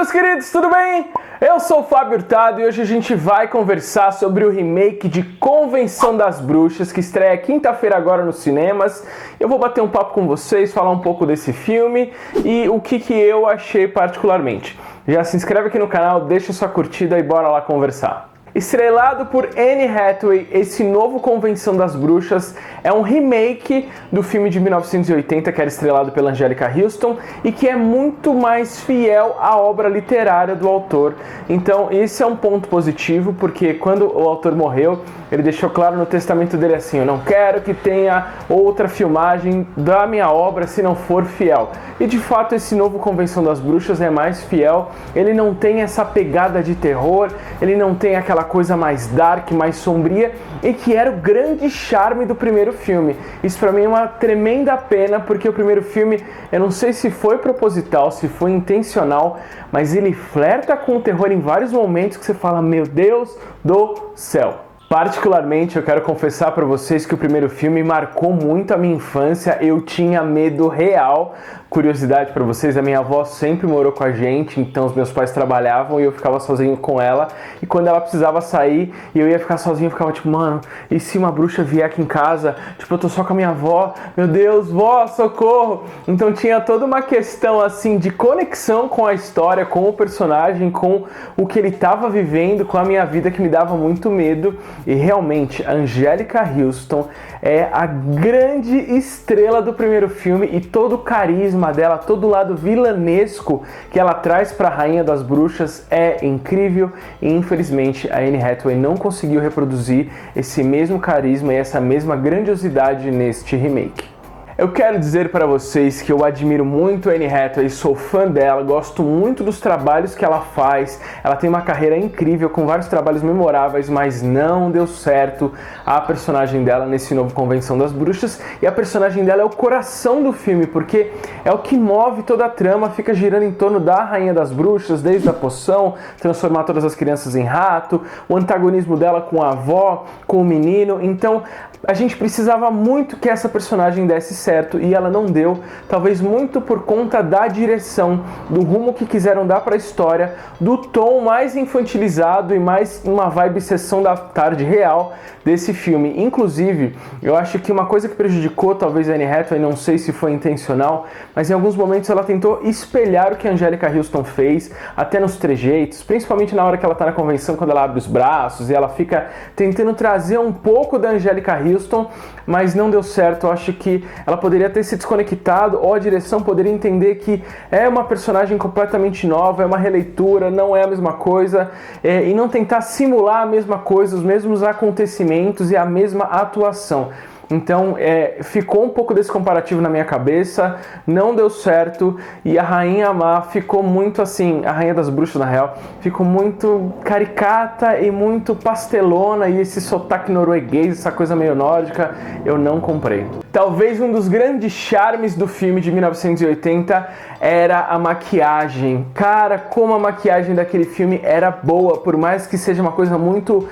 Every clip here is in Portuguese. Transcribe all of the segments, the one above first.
meus queridos, tudo bem? Eu sou o Fábio Hurtado e hoje a gente vai conversar sobre o remake de Convenção das Bruxas, que estreia quinta-feira agora nos cinemas. Eu vou bater um papo com vocês, falar um pouco desse filme e o que eu achei particularmente. Já se inscreve aqui no canal, deixa sua curtida e bora lá conversar. Estrelado por Anne Hathaway, esse novo Convenção das Bruxas é um remake do filme de 1980 que era estrelado pela Anjelica Huston e que é muito mais fiel à obra literária do autor. Então esse é um ponto positivo, porque quando o autor morreu, ele deixou claro no testamento dele assim: eu não quero que tenha outra filmagem da minha obra se não for fiel. E de fato esse novo Convenção das Bruxas é mais fiel, ele não tem essa pegada de terror, ele não tem aquela coisa mais dark, mais sombria, e que era o grande charme do primeiro filme. Isso pra mim é uma tremenda pena, porque o primeiro filme, eu não sei se foi proposital, se foi intencional, mas ele flerta com o terror em vários momentos que você fala: meu Deus do céu. Particularmente, eu quero confessar para vocês que o primeiro filme marcou muito a minha infância. Eu tinha medo real. Curiosidade para vocês, a minha avó sempre morou com a gente, então os meus pais trabalhavam e eu ficava sozinho com ela. E quando ela precisava sair e eu ia ficar sozinho, eu ficava tipo: mano, e se uma bruxa vier aqui em casa? Tipo, eu tô só com a minha avó, meu Deus, vó, socorro! Então tinha toda uma questão assim de conexão com a história, com o personagem, com o que ele estava vivendo, com a minha vida, que me dava muito medo. E realmente, a Anjelica Huston é a grande estrela do primeiro filme, e todo o carisma dela, todo o lado vilanesco que ela traz para a Rainha das Bruxas é incrível. E infelizmente a Anne Hathaway não conseguiu reproduzir esse mesmo carisma e essa mesma grandiosidade neste remake. Eu quero dizer para vocês que eu admiro muito a Anne Hathaway, sou fã dela, gosto muito dos trabalhos que ela faz. Ela tem uma carreira incrível, com vários trabalhos memoráveis, mas não deu certo a personagem dela nesse novo Convenção das Bruxas. E a personagem dela é o coração do filme, porque é o que move toda a trama, fica girando em torno da Rainha das Bruxas, desde a poção, transformar todas as crianças em rato, o antagonismo dela com a avó, com o menino. Então a gente precisava muito que essa personagem desse certo e ela não deu, talvez muito por conta da direção, do rumo que quiseram dar para a história, do tom mais infantilizado e mais uma vibe sessão da tarde real desse filme. Inclusive, eu acho que uma coisa que prejudicou talvez a Anne Hathaway, não sei se foi intencional, mas em alguns momentos ela tentou espelhar o que a Anjelica Huston fez, até nos trejeitos, principalmente na hora que ela tá na convenção, quando ela abre os braços e ela fica tentando trazer um pouco da Anjelica Huston, mas não deu certo. Eu acho que ela poderia ter se desconectado, ou a direção poderia entender que é uma personagem completamente nova, é uma releitura, não é a mesma coisa, e não tentar simular a mesma coisa, os mesmos acontecimentos e a mesma atuação. Então ficou um pouco desse comparativo na minha cabeça, não deu certo, e a Rainha Má ficou muito assim, a Rainha das Bruxas na real, ficou muito caricata e muito pastelona, e esse sotaque norueguês, essa coisa meio nórdica, eu não comprei. Talvez um dos grandes charmes do filme de 1980 era a maquiagem. Cara, como a maquiagem daquele filme era boa, por mais que seja uma coisa muito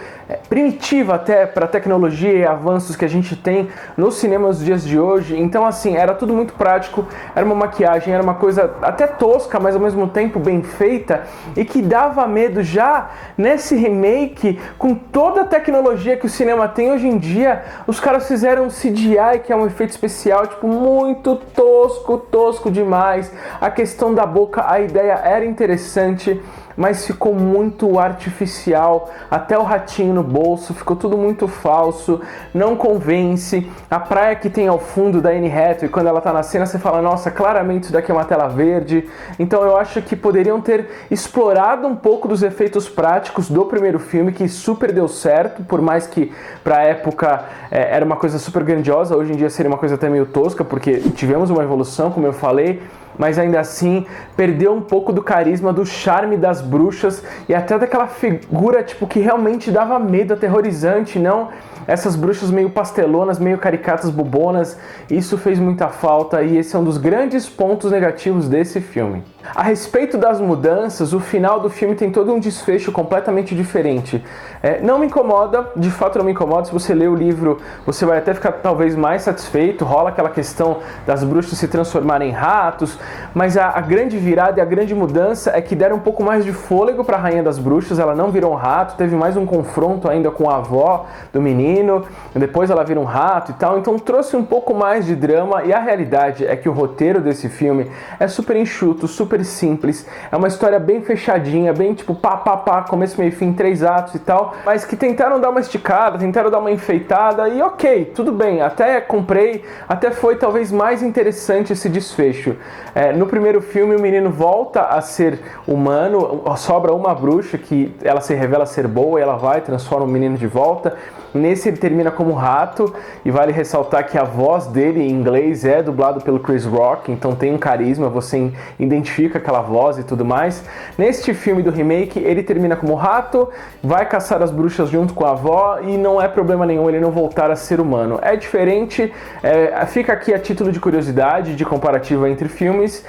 primitiva até para a tecnologia e avanços que a gente tem nos cinemas dos dias de hoje. Então assim, era tudo muito prático, era uma maquiagem, era uma coisa até tosca, mas ao mesmo tempo bem feita, e que dava medo. Já nesse remake, com toda a tecnologia que o cinema tem hoje em dia, os caras fizeram um CGI, que é um efeito especial, tipo, muito tosco demais. A questão da boca, a ideia era interessante, mas ficou muito artificial, até o ratinho no bolso, ficou tudo muito falso, não convence. A praia que tem ao fundo da Anne Hathaway, quando ela tá na cena, você fala: nossa, claramente isso daqui é uma tela verde. Então eu acho que poderiam ter explorado um pouco dos efeitos práticos do primeiro filme, que super deu certo, por mais que pra época era uma coisa super grandiosa, hoje em dia seria uma coisa até meio tosca, porque tivemos uma evolução, como eu falei, mas ainda assim perdeu um pouco do carisma, do charme das bruxas e até daquela figura tipo que realmente dava medo, aterrorizante, não essas bruxas meio pastelonas, meio caricatas, bobonas. Isso fez muita falta e esse é um dos grandes pontos negativos desse filme. A respeito das mudanças, o final do filme tem todo um desfecho completamente diferente. Não me incomoda, de fato não me incomoda. Se você ler o livro, você vai até ficar talvez mais satisfeito. Rola aquela questão das bruxas se transformarem em ratos, mas a grande virada e a grande mudança é que deram um pouco mais de fôlego para a Rainha das Bruxas. Ela não virou um rato, teve mais um confronto ainda com a avó do menino, depois ela vira um rato e tal, então trouxe um pouco mais de drama. E a realidade é que o roteiro desse filme é super enxuto, super simples, é uma história bem fechadinha, bem tipo pá, começo, meio e fim, 3 atos e tal, mas que tentaram dar uma esticada, tentaram dar uma enfeitada e ok, tudo bem, até comprei, até foi talvez mais interessante esse desfecho. No primeiro filme o menino volta a ser humano, sobra uma bruxa que ela se revela ser boa e ela vai, transforma o menino de volta. Nesse ele termina como rato, e vale ressaltar que a voz dele em inglês é dublado pelo Chris Rock, então tem um carisma, você identifica aquela voz e tudo mais. Neste filme do remake, ele termina como rato, vai caçar as bruxas junto com a avó e não é problema nenhum ele não voltar a ser humano. É diferente, fica aqui a título de curiosidade, de comparativo entre filmes,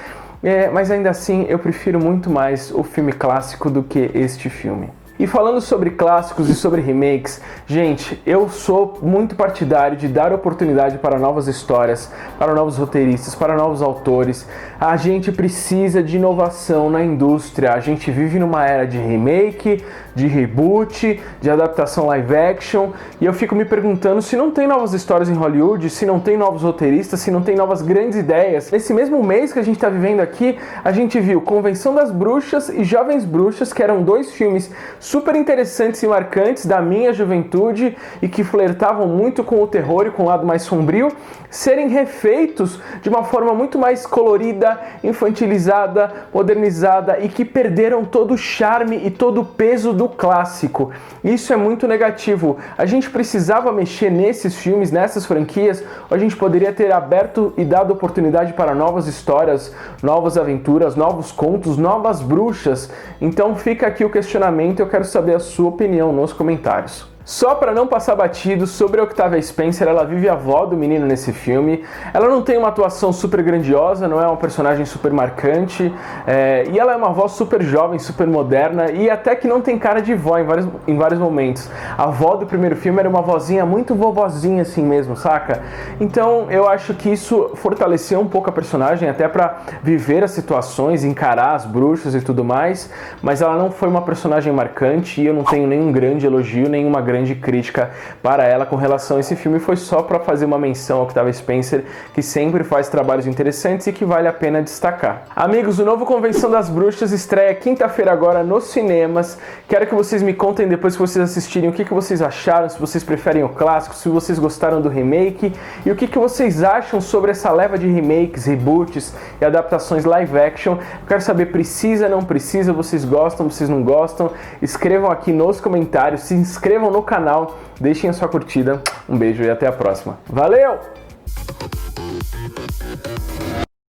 mas ainda assim eu prefiro muito mais o filme clássico do que este filme. E falando sobre clássicos e sobre remakes, gente, eu sou muito partidário de dar oportunidade para novas histórias, para novos roteiristas, para novos autores. A gente precisa de inovação na indústria. A gente vive numa era de remake, de reboot, de adaptação live action, e eu fico me perguntando se não tem novas histórias em Hollywood, se não tem novos roteiristas, se não tem novas grandes ideias. Nesse mesmo mês que a gente está vivendo aqui, a gente viu Convenção das Bruxas e Jovens Bruxas, que eram 2 filmes super interessantes e marcantes da minha juventude e que flertavam muito com o terror e com o lado mais sombrio, serem refeitos de uma forma muito mais colorida, infantilizada, modernizada e que perderam todo o charme e todo o peso do clássico. Isso é muito negativo. A gente precisava mexer nesses filmes, nessas franquias, ou a gente poderia ter aberto e dado oportunidade para novas histórias, novas aventuras, novos contos, novas bruxas. Então fica aqui o questionamento, eu quero saber a sua opinião nos comentários. Só para não passar batido, sobre a Octavia Spencer, ela vive a avó do menino nesse filme. Ela não tem uma atuação super grandiosa, não é uma personagem super marcante, e ela é uma avó super jovem, super moderna, e até que não tem cara de vó em vários momentos. A avó do primeiro filme era uma vozinha muito vovozinha assim mesmo, saca? Então eu acho que isso fortaleceu um pouco a personagem, até para viver as situações, encarar as bruxas e tudo mais, mas ela não foi uma personagem marcante, e eu não tenho nenhum grande elogio, nenhuma grande crítica para ela com relação a esse filme. Foi só para fazer uma menção ao Octavia Spencer, que sempre faz trabalhos interessantes e que vale a pena destacar. Amigos, o novo Convenção das Bruxas estreia quinta-feira agora nos cinemas. Quero que vocês me contem depois que vocês assistirem o que vocês acharam, se vocês preferem o clássico, se vocês gostaram do remake e o que vocês acham sobre essa leva de remakes, reboots e adaptações live action. Eu quero saber, precisa, não precisa, vocês gostam, vocês não gostam? Escrevam aqui nos comentários, se inscrevam no canal, deixem a sua curtida. Um beijo e até a próxima. Valeu!